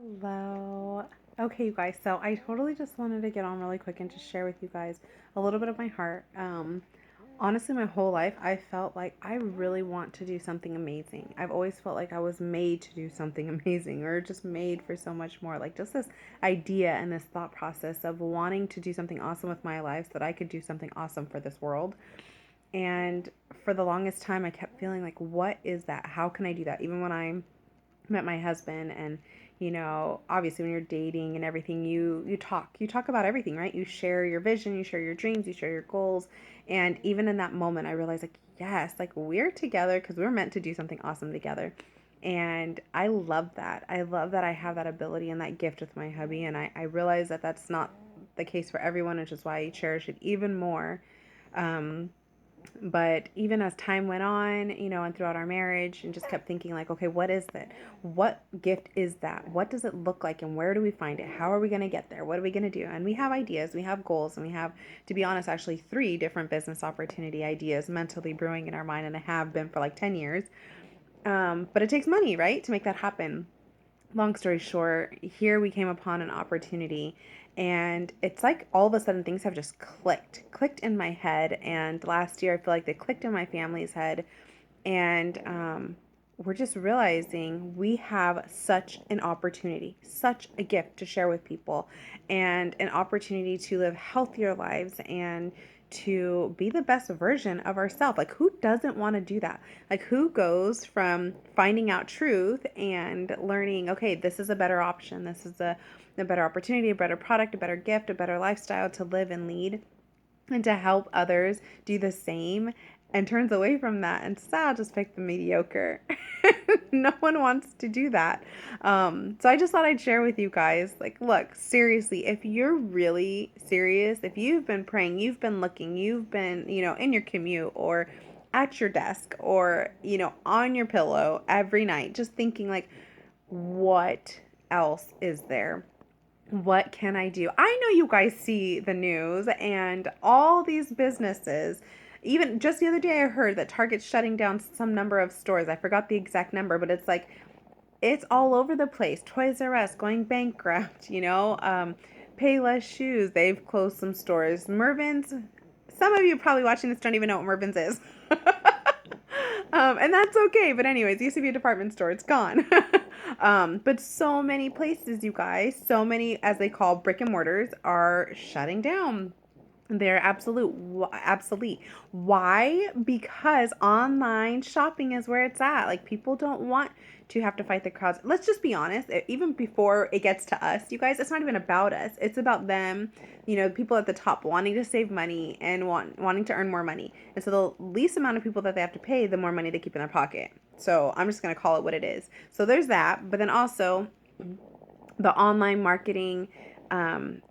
Hello. Okay, you guys. So I totally just wanted to get on really quick and just share with you guys a little bit of my heart. Honestly, my whole life, I felt like I really want to do something amazing. I've always felt like I was made to do something amazing or just made for so much more. Like just this idea and this thought process of wanting to do something awesome with my life so that I could do something awesome for this world. And for the longest time, I kept feeling like, what is that? How can I do that? Even when I met my husband and obviously when you're dating and everything, you talk about everything, right? You share your vision, you share your dreams, you share your goals. And even in that moment I realized, like, yes, like we're together because we're meant to do something awesome together. And I love that I have that ability and that gift with my hubby. And I realize that that's not the case for everyone, which is why I cherish it even more. But even as time went on, and throughout our marriage, and just kept thinking, like, okay, what is that? What gift is that? What does it look like? And where do we find it? How are we going to get there? What are we going to do? And we have ideas, we have goals, and we have, to be honest, actually three different business opportunity ideas mentally brewing in our mind, and they have been for like 10 years. But it takes money, right, to make that happen. Long story short, here we came upon an opportunity, and it's like all of a sudden things have just clicked in my head. And last year I feel like they clicked in my family's head. And we're just realizing we have such an opportunity, such a gift to share with people, and an opportunity to live healthier lives and to be the best version of ourselves. Like, who doesn't want to do that? Like, who goes from finding out truth and learning, okay, this is a better option, this is a better opportunity, a better product, a better gift, a better lifestyle to live and lead, and to help others do the same, and turns away from that and says, I'll just pick the mediocre. No one wants to do that. So I just thought I'd share with you guys, like, look, seriously, if you're really serious, if you've been praying, you've been looking, you've been, in your commute or at your desk or, on your pillow every night, just thinking, like, what else is there? What can I do? I know you guys see the news and all these businesses. Even just the other day, I heard that Target's shutting down some number of stores. I forgot the exact number, but it's like it's all over the place. Toys R Us going bankrupt, Payless Shoes, they've closed some stores. Mervyn's, some of you probably watching this don't even know what Mervyn's is. And that's okay. But anyways, it used to be a department store. It's gone. But so many places, you guys, so many, as they call brick and mortars, are shutting down. They're obsolete. Why? Because online shopping is where it's at. Like, people don't want to have to fight the crowds. Let's just be honest. Even before it gets to us, you guys, it's not even about us. It's about them. People at the top wanting to save money and wanting to earn more money. And so the least amount of people that they have to pay, the more money they keep in their pocket. So I'm just gonna call it what it is. So there's that. But then also the online marketing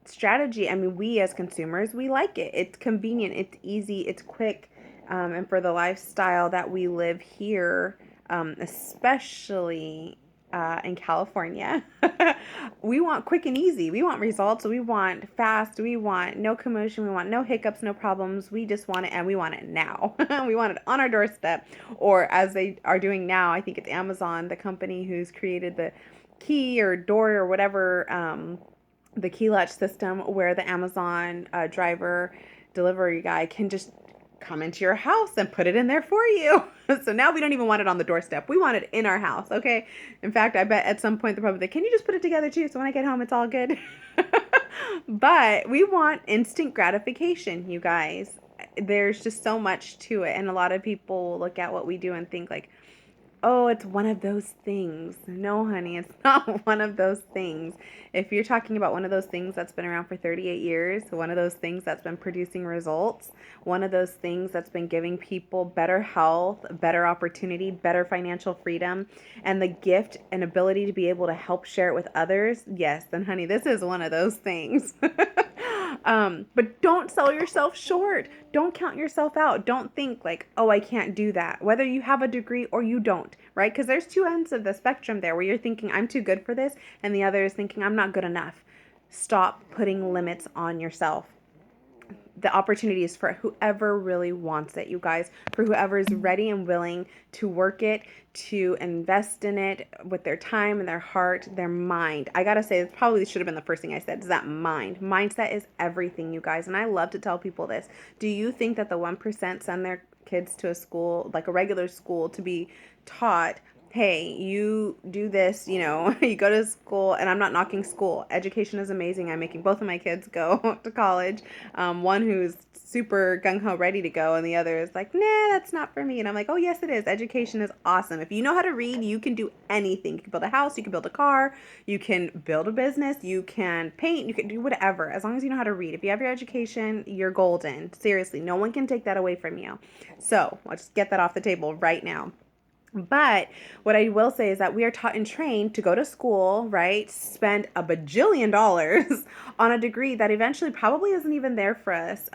strategy. I mean, we as consumers, we like it. It's convenient, it's easy, it's quick. And for the lifestyle that we live here, especially in California, we want quick and easy. We want results. We want fast. We want no commotion. We want no hiccups, no problems. We just want it, and we want it now. We want it on our doorstep, or as they are doing now, I think it's Amazon, the company who's created the key or door or whatever, the key latch system, where the Amazon driver delivery guy can just come into your house and put it in there for you. So now we don't even want it on the doorstep. We want it in our house, okay? In fact, I bet at some point they're probably like, can you just put it together too? So when I get home, it's all good. But we want instant gratification, you guys. There's just so much to it. And a lot of people look at what we do and think, like, oh, it's one of those things. No, honey, it's not one of those things. If you're talking about one of those things that's been around for 38 years, one of those things that's been producing results, one of those things that's been giving people better health, better opportunity, better financial freedom, and the gift and ability to be able to help share it with others, yes, then honey, this is one of those things. But don't sell yourself short. Don't count yourself out. Don't think like, oh, I can't do that, whether you have a degree or you don't, right? Because there's two ends of the spectrum there, where you're thinking, I'm too good for this, and the other is thinking, I'm not good enough. Stop putting limits on yourself. the opportunity is for whoever really wants it, you guys, for whoever is ready and willing to work it, to invest in it with their time and their heart, their mind. I gotta say, this probably should have been the first thing I said, is that mind. Mindset is everything, you guys. And I love to tell people this. Do you think that the 1% send their kids to a school, like a regular school, to be taught, hey, you do this, you go to school, and I'm not knocking school. Education is amazing. I'm making both of my kids go to college. One who's super gung-ho ready to go, and the other is like, nah, that's not for me. And I'm like, oh, yes, it is. Education is awesome. If you know how to read, you can do anything. You can build a house, you can build a car, you can build a business, you can paint, you can do whatever. As long as you know how to read. If you have your education, you're golden. Seriously, no one can take that away from you. So I'll just get that off the table right now. But what I will say is that we are taught and trained to go to school, right? Spend a bajillion dollars on a degree that eventually probably isn't even there for us.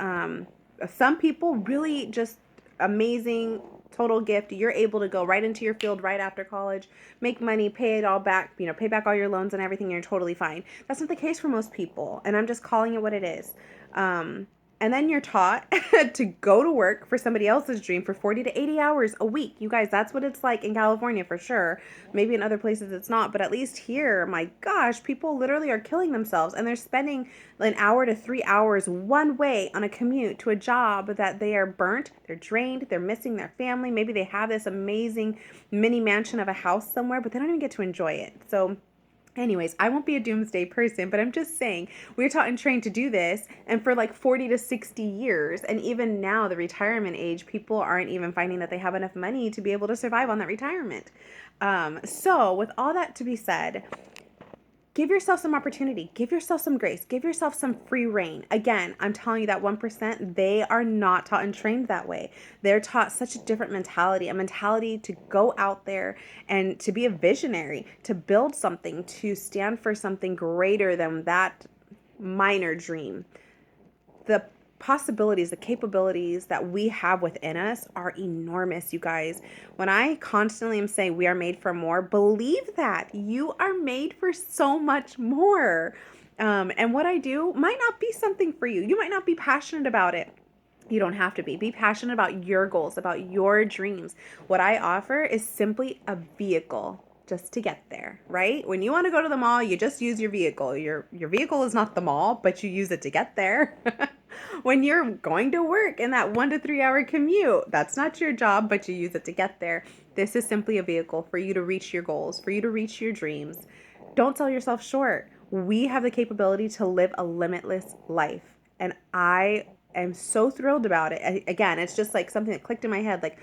Some people really just amazing, total gift. You're able to go right into your field right after college, make money, pay it all back, pay back all your loans and everything. You're totally fine. That's not the case for most people. And I'm just calling it what it is. And then you're taught to go to work for somebody else's dream for 40 to 80 hours a week. You guys, that's what it's like in California for sure. Maybe in other places it's not, but at least here, my gosh, people literally are killing themselves, and they're spending an hour to 3 hours one way on a commute to a job that they are burnt, they're drained, they're missing their family. Maybe they have this amazing mini mansion of a house somewhere, but they don't even get to enjoy it. So anyways, I won't be a doomsday person, but I'm just saying we're taught and trained to do this, and for like 40 to 60 years, and even now, the retirement age, people aren't even finding that they have enough money to be able to survive on that retirement. So with all that to be said, give yourself some opportunity, give yourself some grace, give yourself some free reign. Again, I'm telling you that 1%, they are not taught and trained that way. They're taught such a different mentality, a mentality to go out there and to be a visionary, to build something, to stand for something greater than that minor dream. The possibilities, the capabilities that we have within us are enormous, you guys. When I constantly am saying we are made for more, believe that you are made for so much more. And what I do might not be something for you. You might not be passionate about it. You don't have to be. Be passionate about your goals, about your dreams. What I offer is simply a vehicle just to get there, right? When you want to go to the mall, you just use your vehicle. Your vehicle is not the mall, but you use it to get there. When you're going to work in that 1 to 3 hour commute, that's not your job, but you use it to get there. This is simply a vehicle for you to reach your goals, for you to reach your dreams. Don't sell yourself short. We have the capability to live a limitless life. And I am so thrilled about it. Again, it's just like something that clicked in my head. Like,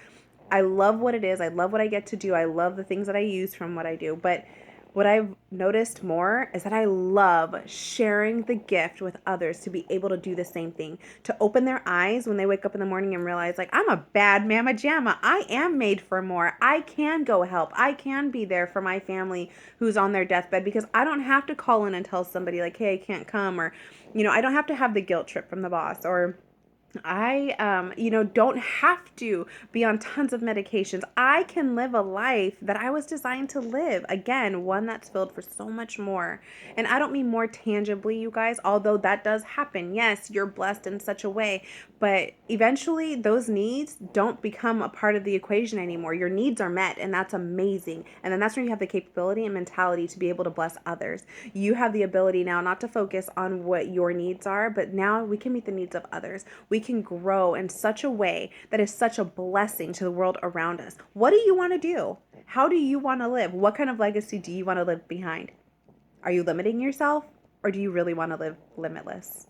I love what it is. I love what I get to do. I love the things that I use from what I do. But what I've noticed more is that I love sharing the gift with others to be able to do the same thing, to open their eyes when they wake up in the morning and realize, like, I'm a bad mama jamma. I am made for more. I can go help. I can be there for my family who's on their deathbed, because I don't have to call in and tell somebody like, hey, I can't come, or, I don't have to have the guilt trip from the boss, or I don't have to be on tons of medications. I can live a life that I was designed to live. Again, one that's filled for so much more. And I don't mean more tangibly, you guys, although that does happen. Yes, you're blessed in such a way, but eventually those needs don't become a part of the equation anymore. Your needs are met, and that's amazing. And then that's when you have the capability and mentality to be able to bless others. You have the ability now not to focus on what your needs are, but now we can meet the needs of others. We can grow in such a way that is such a blessing to the world around us. What do you want to do? How do you want to live? What kind of legacy do you want to live behind? Are you limiting yourself, or do you really want to live limitless?